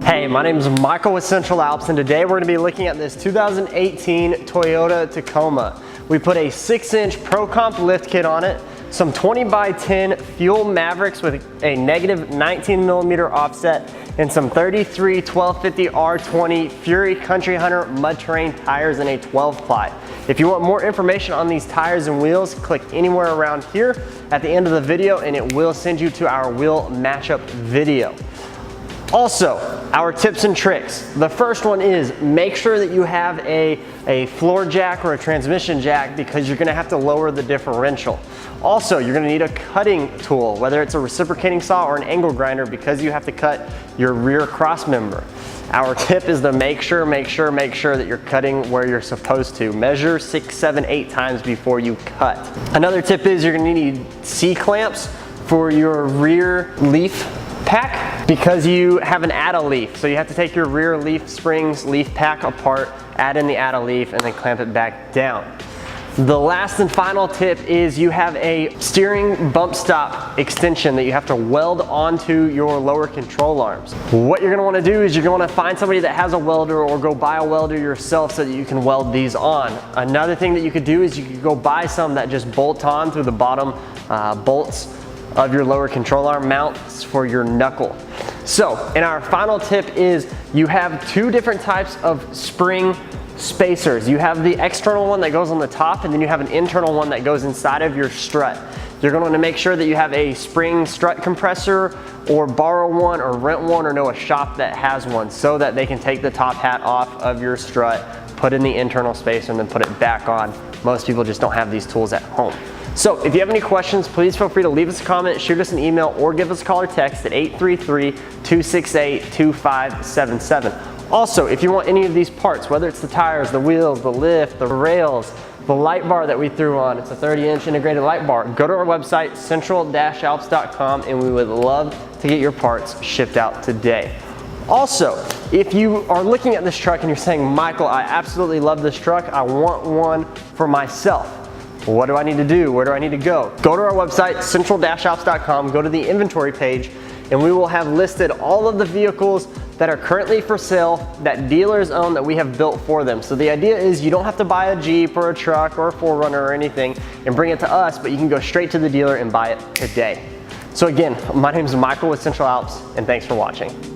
Hey, my name is Michael with Central Alps, and today we're going to be looking at this 2018 Toyota Tacoma. We put a 6-inch Pro Comp lift kit on it, some 20x10 fuel Mavericks with a negative 19mm offset, and some 33 1250 R20 Fury Country Hunter mud terrain tires in a 12-ply. If you want more information on these tires and wheels, click anywhere around here at the end of the video and it will send you to our wheel matchup video. Also, our tips and tricks. The first one is make sure that you have a floor jack or a transmission jack because you're going to have to lower the differential. Also, you're going to need a cutting tool, whether it's a reciprocating saw or an angle grinder, because you have to cut your rear cross member. Our tip is to make sure that you're cutting where you're supposed to. Measure 6, 7, 8 times before you cut. Another tip is you're going to need C-clamps for your rear leaf pack because you have an add-a leaf. So you have to take your rear leaf springs, leaf pack apart, add in the add-a leaf, and then clamp it back down. The last and final tip is you have a steering bump stop extension that you have to weld onto your lower control arms. What you're gonna wanna do is you're gonna find somebody that has a welder or go buy a welder yourself so that you can weld these on. Another thing that you could do is you could go buy some that just bolt on through the bottom bolts of your lower control arm mounts for your knuckle. So, and our final tip is you have two different types of spring spacers. You have the external one that goes on the top, and then you have an internal one that goes inside of your strut. You're going to want to make sure that you have a spring strut compressor, or borrow one or rent one, or know a shop that has one, so that they can take the top hat off of your strut, put in the internal spacer, and then put it back on. Most people just don't have these tools at home. So if you have any questions, please feel free to leave us a comment, shoot us an email, or give us a call or text at 833-268-2577. Also, if you want any of these parts, whether it's the tires, the wheels, the lift, the rails, the light bar that we threw on, it's a 30-inch integrated light bar, go to our website, central-alps.com, and we would love to get your parts shipped out today. Also, if you are looking at this truck and you're saying, Michael, I absolutely love this truck, I want one for myself. What do I need to do? Where do I need to go? Go to our website, central-alps.com, go to the inventory page, and we will have listed all of the vehicles that are currently for sale that dealers own that we have built for them. So the idea is you don't have to buy a Jeep or a truck or a 4Runner or anything and bring it to us, but you can go straight to the dealer and buy it today. So again, my name is Michael with Central Alps, and thanks for watching.